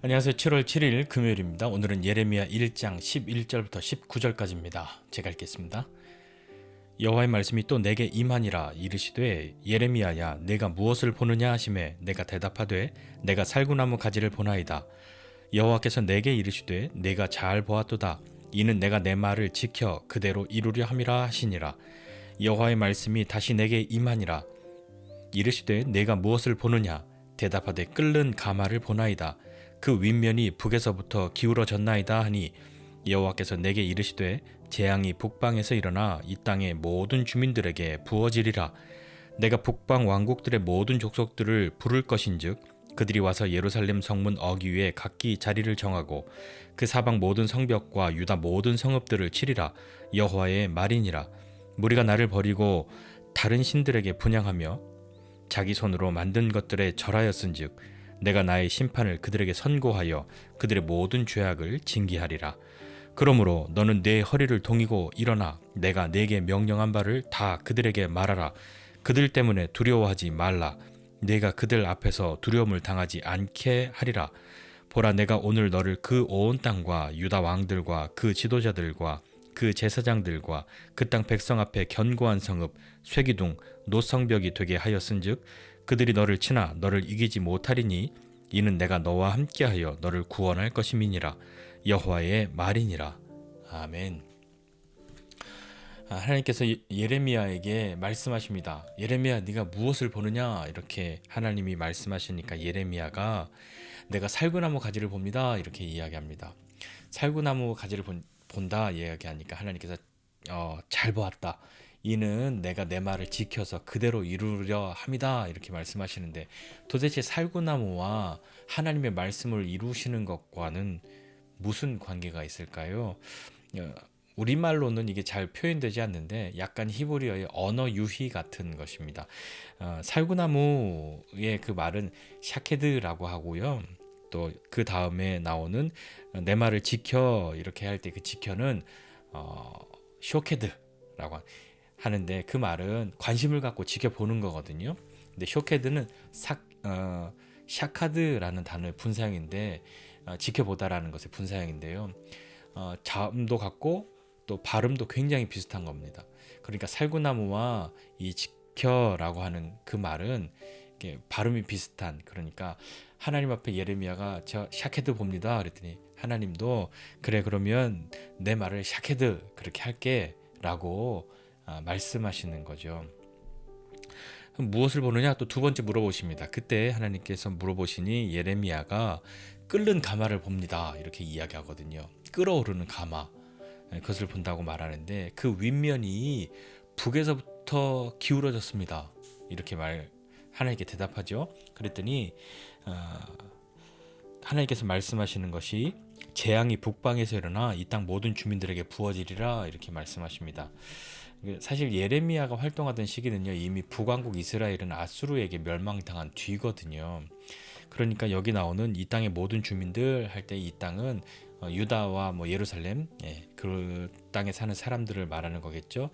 안녕하세요. 7월 7일 금요일입니다. 오늘은 예레미야 1장 11절부터 19절까지입니다. 제가 읽겠습니다. 여호와의 말씀이 또 내게 임하니라. 이르시되 예레미야야 내가 무엇을 보느냐 하시매 내가 대답하되 내가 살구나무 가지를 보나이다. 여호와께서 내게 이르시되 내가 잘 보았도다. 이는 내가 내 말을 지켜 그대로 이루려 함이라 하시니라. 여호와의 말씀이 다시 내게 임하니라. 이르시되 내가 무엇을 보느냐. 대답하되 끓는 가마를 보나이다. 그 윗면이 북에서부터 기울어졌나이다 하니 여호와께서 내게 이르시되 재앙이 북방에서 일어나 이 땅의 모든 주민들에게 부어지리라. 내가 북방 왕국들의 모든 족속들을 부를 것인즉 그들이 와서 예루살렘 성문 어기 위에 각기 자리를 정하고 그 사방 모든 성벽과 유다 모든 성읍들을 치리라. 여호와의 말이니라. 무리가 나를 버리고 다른 신들에게 분향하며 자기 손으로 만든 것들에 절하였은즉 내가 나의 심판을 그들에게 선고하여 그들의 모든 죄악을 징계하리라. 그러므로 너는 내 허리를 동이고 일어나 내가 네게 명령한 바를 다 그들에게 말하라. 그들 때문에 두려워하지 말라. 내가 그들 앞에서 두려움을 당하지 않게 하리라. 보라, 내가 오늘 너를 그 온 땅과 유다 왕들과 그 지도자들과 그 제사장들과 그 땅 백성 앞에 견고한 성읍 쇠기둥 노성벽이 되게 하였은즉 그들이 너를 치나 너를 이기지 못하리니 이는 내가 너와 함께하여 너를 구원할 것임이니라. 여호와의 말이니라. 아멘. 하나님께서 예레미야에게 말씀하십니다. 예레미야 네가 무엇을 보느냐 이렇게 하나님이 말씀하시니까 예레미야가 내가 살구나무 가지를 봅니다 이렇게 이야기합니다. 살구나무 가지를 본다 이야기하니까 하나님께서 잘 보았다. 이는 내가 내 말을 지켜서 그대로 이루려 함이다 이렇게 말씀하시는데 도대체 살구나무와 하나님의 말씀을 이루시는 것과는 무슨 관계가 있을까요? 우리말로는 이게 잘 표현되지 않는데 약간 히브리어의 언어 유희 같은 것입니다. 살구나무의 그 말은 샤케드라고 하고요. 또 그 다음에 나오는 내 말을 지켜 이렇게 할 때 그 지켜는 쇼케드라고 하는데 그 말은 관심을 갖고 지켜보는 거거든요. 근데 쇼케드는 샤카드라는 단어의 분사형인데 지켜보다라는 것의 분사형인데요. 자음도 같고 또 발음도 굉장히 비슷한 겁니다. 그러니까 살구나무와 이 지켜라고 하는 그 말은 이게 발음이 비슷한 그러니까 하나님 앞에 예레미야가 저 샤케드 봅니다 그랬더니 하나님도 그래 그러면 내 말을 샤케드 그렇게 할게 라고 말씀하시는 거죠. 무엇을 보느냐 또 두 번째 물어보십니다. 그때 하나님께서 물어보시니 예레미야가 끓는 가마를 봅니다 이렇게 이야기하거든요. 끓어오르는 가마 그것을 본다고 말하는데 그 윗면이 북에서부터 기울어졌습니다 이렇게 하나님께 대답하죠. 그랬더니 하나님께서 말씀하시는 것이 재앙이 북방에서 일어나 이 땅 모든 주민들에게 부어지리라 이렇게 말씀하십니다. 사실 예레미야가 활동하던 시기는요 이미 북왕국 이스라엘은 아수르에게 멸망당한 뒤거든요. 그러니까 여기 나오는 이 땅의 모든 주민들 할 때 이 땅은 유다와 예루살렘 그 땅에 사는 사람들을 말하는 거겠죠.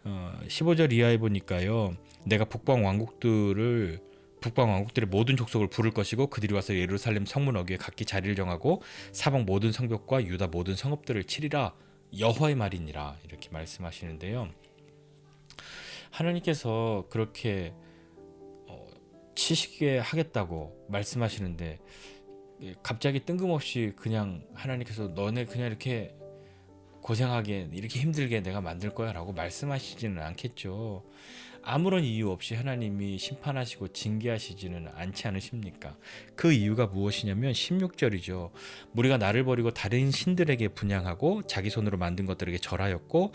15절 이하에 보니까요 내가 북방 왕국들의 모든 족속을 부를 것이고 그들이 와서 예루살렘 성문 어귀에 각기 자리를 정하고 사방 모든 성벽과 유다 모든 성읍들을 치리라. 여호와의 말이니라 이렇게 말씀하시는데요. 하나님께서 그렇게 치시게 하겠다고 말씀하시는데 갑자기 뜬금없이 그냥 하나님께서 너네 그냥 이렇게 고생하게 이렇게 힘들게 내가 만들 거야 라고 말씀하시지는 않겠죠. 아무런 이유 없이 하나님이 심판하시고 징계하시지는 않지 않으십니까? 그 이유가 무엇이냐면 16절이죠. 무리가 나를 버리고 다른 신들에게 분향하고 자기 손으로 만든 것들에게 절하였고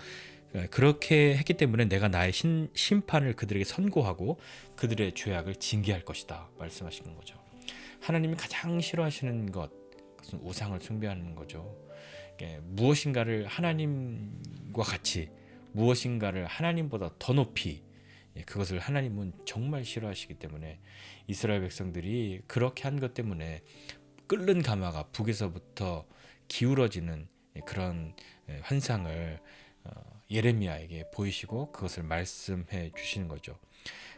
그렇게 했기 때문에 내가 나의 심판을 그들에게 선고하고 그들의 죄악을 징계할 것이다 말씀하시는 거죠. 하나님이 가장 싫어하시는 그것은 우상을 숭배하는 거죠. 무엇인가를 하나님과 같이 무엇인가를 하나님보다 더 높이 그것을 하나님은 정말 싫어하시기 때문에 이스라엘 백성들이 그렇게 한 것 때문에 끓는 가마가 북에서부터 기울어지는 그런 환상을 예레미야에게 보이시고 그것을 말씀해 주시는 거죠.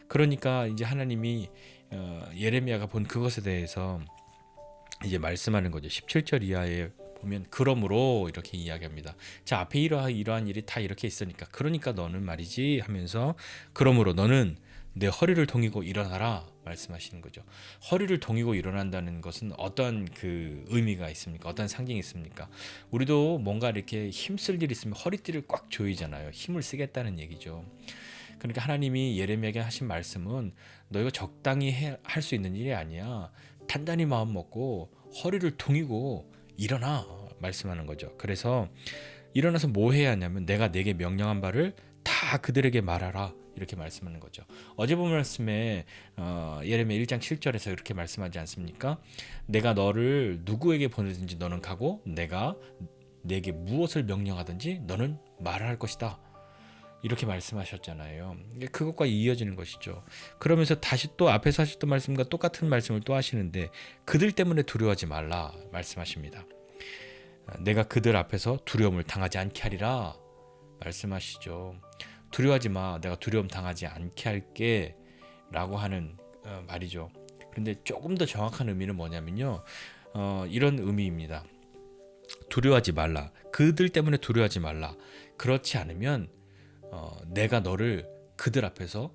그러니까 이제 하나님이 예레미야가 본 그것에 대해서 이제 말씀하는 거죠. 17절 이하에 보면 그러므로 이렇게 이야기합니다. 자, 앞에 이러한 일이 다 이렇게 있으니까 그러니까 너는 말이지 하면서 그러므로 너는 내 허리를 동이고 일어나라 말씀하시는 거죠. 허리를 동이고 일어난다는 것은 어떤 그 의미가 있습니까? 어떤 상징이 있습니까? 우리도 뭔가 이렇게 힘쓸 일 있으면 허리띠를 꽉 조이잖아요. 힘을 쓰겠다는 얘기죠. 그러니까 하나님이 예레미야에게 하신 말씀은 너희가 적당히 할 수 있는 일이 아니야. 단단히 마음 먹고 허리를 동이고 일어나 말씀하는 거죠. 그래서 일어나서 뭐 해야 하냐면 내가 내게 명령한 바를 다 그들에게 말하라 이렇게 말씀하는 거죠. 어제 본 말씀에 예레미야 1장 7절에서 이렇게 말씀하지 않습니까? 내가 너를 누구에게 보내든지 너는 가고 내가 내게 무엇을 명령하든지 너는 말할 것이다. 이렇게 말씀하셨잖아요. 그것과 이어지는 것이죠. 그러면서 다시 또 앞에서 하셨던 말씀과 똑같은 말씀을 또 하시는데 그들 때문에 두려워하지 말라 말씀하십니다. 내가 그들 앞에서 두려움을 당하지 않게 하리라 말씀하시죠. 두려워하지 마. 내가 두려움 당하지 않게 할게 라고 하는 말이죠. 그런데 조금 더 정확한 의미는 뭐냐면요. 이런 의미입니다. 두려워하지 말라. 그들 때문에 두려워하지 말라. 그렇지 않으면 내가 너를 그들 앞에서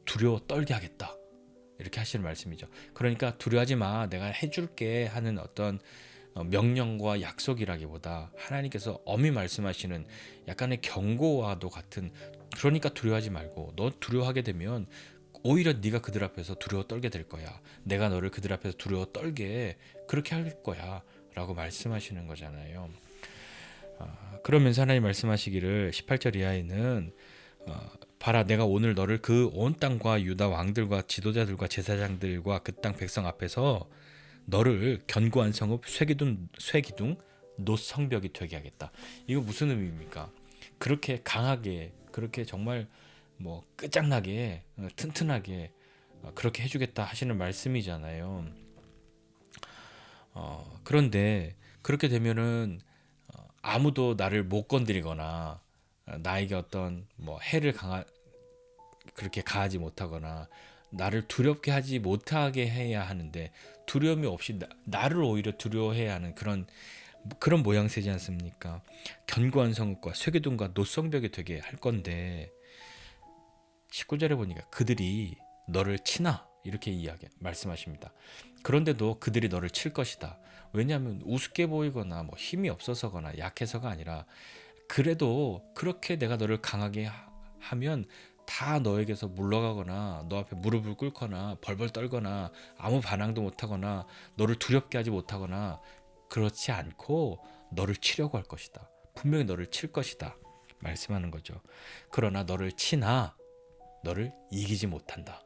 두려워 떨게 하겠다. 이렇게 하시는 말씀이죠. 그러니까 두려워하지 마. 내가 해줄게 하는 어떤 명령과 약속이라기보다 하나님께서 엄히 말씀하시는 약간의 경고와도 같은 그러니까 두려워하지 말고 너 두려워하게 되면 오히려 네가 그들 앞에서 두려워 떨게 될 거야. 내가 너를 그들 앞에서 두려워 떨게 그렇게 할 거야 라고 말씀하시는 거잖아요. 그러면서 하나님 말씀하시기를 18절 이하에는 봐라 내가 오늘 너를 그 온 땅과 유다 왕들과 지도자들과 제사장들과 그 땅 백성 앞에서 너를 견고한 성읍 쇠기둥 노성벽이 되게 하겠다. 이거 무슨 의미입니까? 그렇게 강하게 그렇게 정말 뭐 끝장나게 튼튼하게 그렇게 해주겠다 하시는 말씀이잖아요. 그런데 그렇게 되면은 아무도 나를 못 건드리거나 나에게 어떤 뭐 해를 그렇게 가하지 못하거나 나를 두렵게 하지 못하게 해야 하는데 두려움이 없이 나를 오히려 두려워해야 하는 그런 모양새지 않습니까? 견고한 성읍과 쇠기둥과 노성벽이 되게 할 건데 19절에 보니까 그들이 너를 치나 이렇게 말씀하십니다. 그런데도 그들이 너를 칠 것이다. 왜냐하면 우습게 보이거나 뭐 힘이 없어서거나 약해서가 아니라 그래도 그렇게 내가 너를 강하게 하면 다 너에게서 물러가거나 너 앞에 무릎을 꿇거나 벌벌 떨거나 아무 반항도 못하거나 너를 두렵게 하지 못하거나 그렇지 않고 너를 치려고 할 것이다. 분명히 너를 칠 것이다. 말씀하는 거죠. 그러나 너를 치나 너를 이기지 못한다.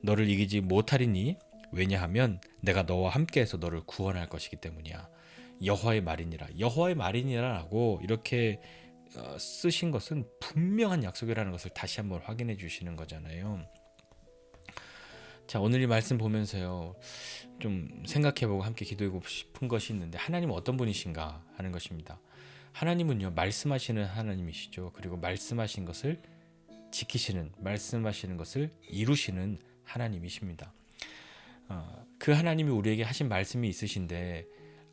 너를 이기지 못하리니 왜냐하면 내가 너와 함께해서 너를 구원할 것이기 때문이야. 여호와의 말이니라. 여호와의 말이니라라고 이렇게 쓰신 것은 분명한 약속이라는 것을 다시 한번 확인해 주시는 거잖아요. 자, 오늘 이 말씀 보면서요. 좀 생각해보고 함께 기도하고 싶은 것이 있는데 하나님은 어떤 분이신가 하는 것입니다. 하나님은요. 말씀하시는 하나님이시죠. 그리고 말씀하신 것을 지키시는 말씀하시는 것을 이루시는 하나님이십니다. 그 하나님이 우리에게 하신 말씀이 있으신데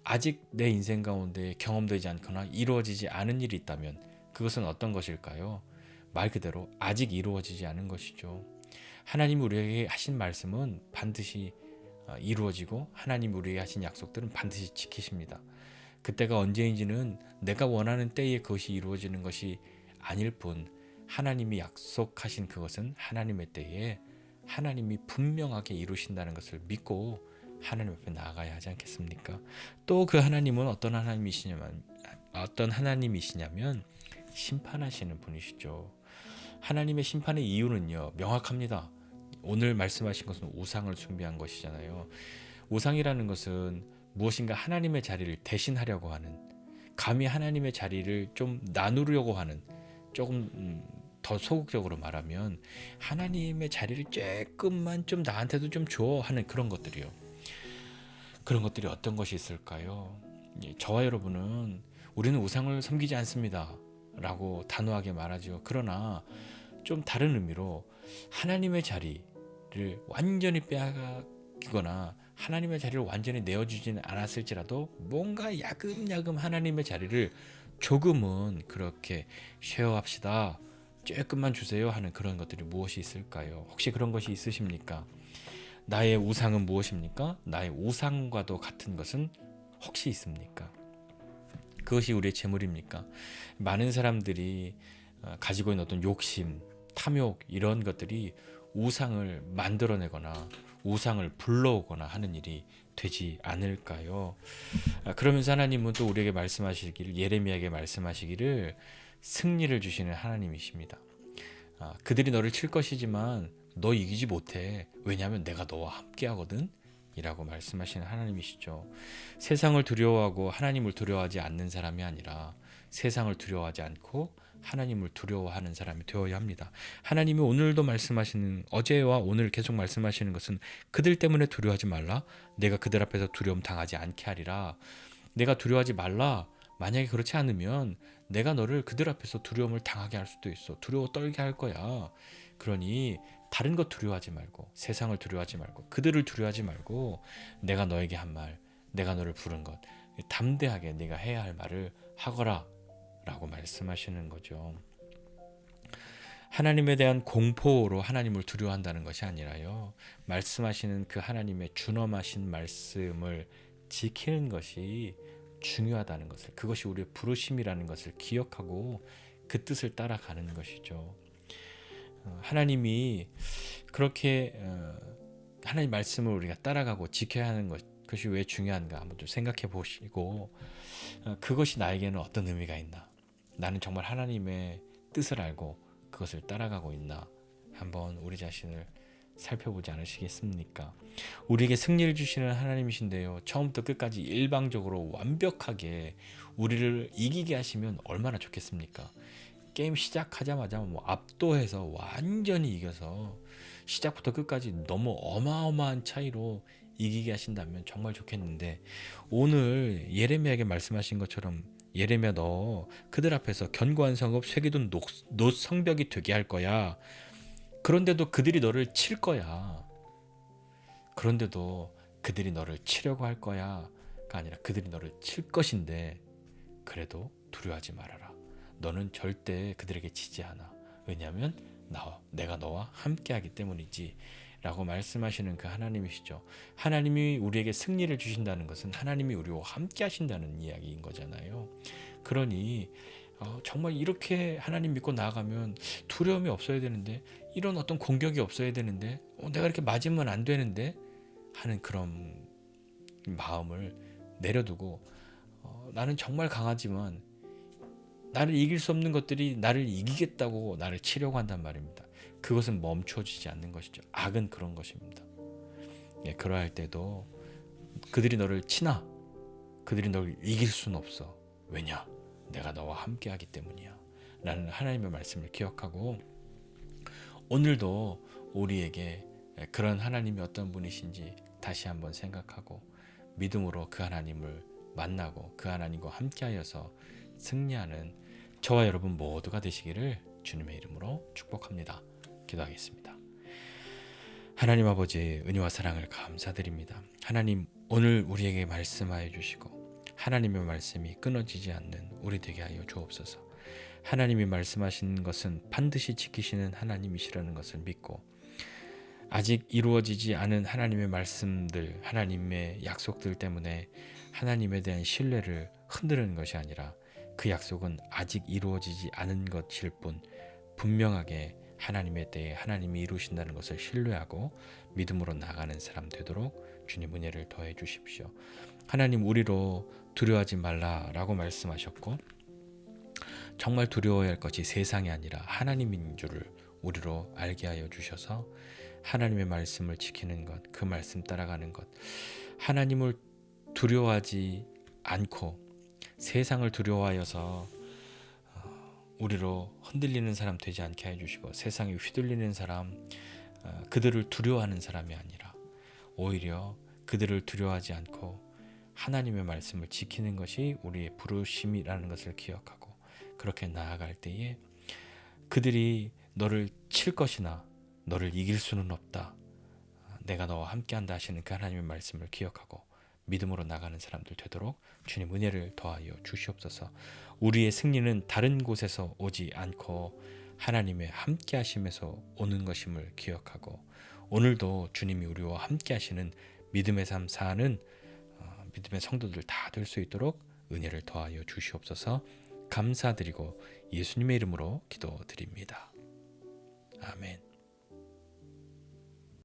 아직 내 인생 가운데 경험되지 않거나 이루어지지 않은 일이 있다면 그것은 어떤 것일까요? 말 그대로 아직 이루어지지 않은 것이죠. 하나님이 우리에게 하신 말씀은 반드시 이루어지고 하나님이 우리에게 하신 약속들은 반드시 지키십니다. 그때가 언제인지는 내가 원하는 때에 그것이 이루어지는 것이 아닐 뿐 하나님이 약속하신 그것은 하나님의 때에 하나님이 분명하게 이루신다는 것을 믿고 하나님 앞에 나아가야 하지 않겠습니까? 또 그 하나님은 어떤 하나님이시냐면 심판하시는 분이시죠. 하나님의 심판의 이유는요 명확합니다. 오늘 말씀하신 것은 우상을 숭배한 것이잖아요. 우상이라는 것은 무엇인가 하나님의 자리를 대신하려고 하는 감히 하나님의 자리를 좀 나누려고 하는 조금 더 소극적으로 말하면 하나님의 자리를 조금만 좀 나한테도 좀 줘 하는 그런 것들이요. 그런 것들이 어떤 것이 있을까요? 저와 여러분은 우리는 우상을 섬기지 않습니다 라고 단호하게 말하죠. 그러나 좀 다른 의미로 하나님의 자리를 완전히 빼앗기거나 하나님의 자리를 완전히 내어주지는 않았을지라도 뭔가 야금야금 하나님의 자리를 조금은 그렇게 쉐어합시다, 조금만 주세요 하는 그런 것들이 무엇이 있을까요? 혹시 그런 것이 있으십니까? 나의 우상은 무엇입니까? 나의 우상과도 같은 것은 혹시 있습니까? 그것이 우리의 재물입니까? 많은 사람들이 가지고 있는 어떤 욕심, 탐욕 이런 것들이 우상을 만들어내거나 우상을 불러오거나 하는 일이 되지 않을까요? 그러면서 하나님은 또 우리에게 말씀하시기를, 예레미야에게 말씀하시기를 승리를 주시는 하나님이십니다. 그들이 너를 칠 것이지만 너 이기지 못해. 왜냐하면 내가 너와 함께 하거든. 이라고 말씀하시는 하나님이시죠. 세상을 두려워하고 하나님을 두려워하지 않는 사람이 아니라 세상을 두려워하지 않고 하나님을 두려워하는 사람이 되어야 합니다. 하나님이 오늘도 말씀하시는, 어제와 오늘 계속 말씀하시는 것은 그들 때문에 두려워하지 말라. 내가 그들 앞에서 두려움 당하지 않게 하리라. 내가 두려워하지 말라. 만약에 그렇지 않으면 내가 너를 그들 앞에서 두려움을 당하게 할 수도 있어. 두려워 떨게 할 거야. 그러니 다른 것 두려워하지 말고, 세상을 두려워하지 말고, 그들을 두려워하지 말고, 내가 너에게 한 말, 내가 너를 부른 것, 담대하게 네가 해야 할 말을 하거라 라고 말씀하시는 거죠. 하나님에 대한 공포로 하나님을 두려워한다는 것이 아니라요, 말씀하시는 그 하나님의 준엄하신 말씀을 지키는 것이 중요하다는 것을, 그것이 우리의 부르심이라는 것을 기억하고 그 뜻을 따라가는 것이죠. 하나님이 그렇게 하나님 말씀을 우리가 따라가고 지켜야 하는 그것이 왜 중요한가 한번 좀 생각해 보시고, 그것이 나에게는 어떤 의미가 있나, 나는 정말 하나님의 뜻을 알고 그것을 따라가고 있나, 한번 우리 자신을 살펴보지 않으시겠습니까? 우리에게 승리를 주시는 하나님이신데요, 처음부터 끝까지 일방적으로 완벽하게 우리를 이기게 하시면 얼마나 좋겠습니까? 게임 시작하자마자 압도해서 완전히 이겨서 시작부터 끝까지 너무 어마어마한 차이로 이기게 하신다면 정말 좋겠는데, 오늘 예레미야에게 말씀하신 것처럼 예레미야 너 그들 앞에서 견고한 성읍 새기둔 노 성벽이 되게 할 거야. 그런데도 그들이 너를 칠 거야. 그런데도 그들이 너를 치려고 할 거야가 아니라 그들이 너를 칠 것인데 그래도 두려워하지 말아라. 너는 절대 그들에게 지지 않아. 왜냐하면 내가 너와 함께하기 때문이지 라고 말씀하시는 그 하나님이시죠. 하나님이 우리에게 승리를 주신다는 것은 하나님이 우리와 함께 하신다는 이야기인 거잖아요. 그러니 정말 이렇게 하나님 믿고 나아가면 두려움이 없어야 되는데, 이런 어떤 공격이 없어야 되는데, 내가 이렇게 맞으면 안 되는데 하는 그런 마음을 내려두고, 나는 정말 강하지만 나를 이길 수 없는 것들이 나를 이기겠다고 나를 치려고 한단 말입니다. 그것은 멈춰지지 않는 것이죠. 악은 그런 것입니다. 그러할 때도 그들이 너를 치나 그들이 너를 이길 수는 없어. 왜냐? 내가 너와 함께하기 때문이야 라는 하나님의 말씀을 기억하고, 오늘도 우리에게 그런 하나님이 어떤 분이신지 다시 한번 생각하고 믿음으로 그 하나님을 만나고 그 하나님과 함께하여서 승리하는 저와 여러분 모두가 되시기를 주님의 이름으로 축복합니다. 기도하겠습니다. 하나님 아버지, 은혜와 사랑을 감사드립니다. 하나님, 오늘 우리에게 말씀하여 주시고 하나님의 말씀이 끊어지지 않는 우리 되게 하여 주옵소서. 하나님이 말씀하신 것은 반드시 지키시는 하나님이시라는 것을 믿고, 아직 이루어지지 않은 하나님의 말씀들, 하나님의 약속들 때문에 하나님에 대한 신뢰를 흔드는 것이 아니라 그 약속은 아직 이루어지지 않은 것일 뿐, 분명하게 하나님의 때에 하나님이 이루신다는 것을 신뢰하고 믿음으로 나가는 사람 되도록 주님 은혜를 더해 주십시오. 하나님, 우리로 두려워하지 말라라고 말씀하셨고, 정말 두려워해야 할 것이 세상이 아니라 하나님인 줄을 우리로 알게 하여 주셔서 하나님의 말씀을 지키는 것, 그 말씀 따라가는 것, 하나님을 두려워하지 않고 세상을 두려워하여서 우리로 흔들리는 사람 되지 않게 해주시고, 세상에 휘둘리는 사람, 그들을 두려워하는 사람이 아니라 오히려 그들을 두려워하지 않고 하나님의 말씀을 지키는 것이 우리의 부르심이라는 것을 기억하고, 그렇게 나아갈 때에 그들이 너를 칠 것이나 너를 이길 수는 없다, 내가 너와 함께한다 하시는 그 하나님의 말씀을 기억하고 믿음으로 나가는 사람들 되도록 주님 은혜를 더하여 주시옵소서. 우리의 승리는 다른 곳에서 오지 않고 하나님의 함께 하심에서 오는 것임을 기억하고 오늘도 주님이 우리와 함께 하시는 믿음의 삶 사는 믿음의 성도들 다 될 수 있도록 은혜를 더하여 주시옵소서. 감사드리고 예수님의 이름으로 기도드립니다. 아멘.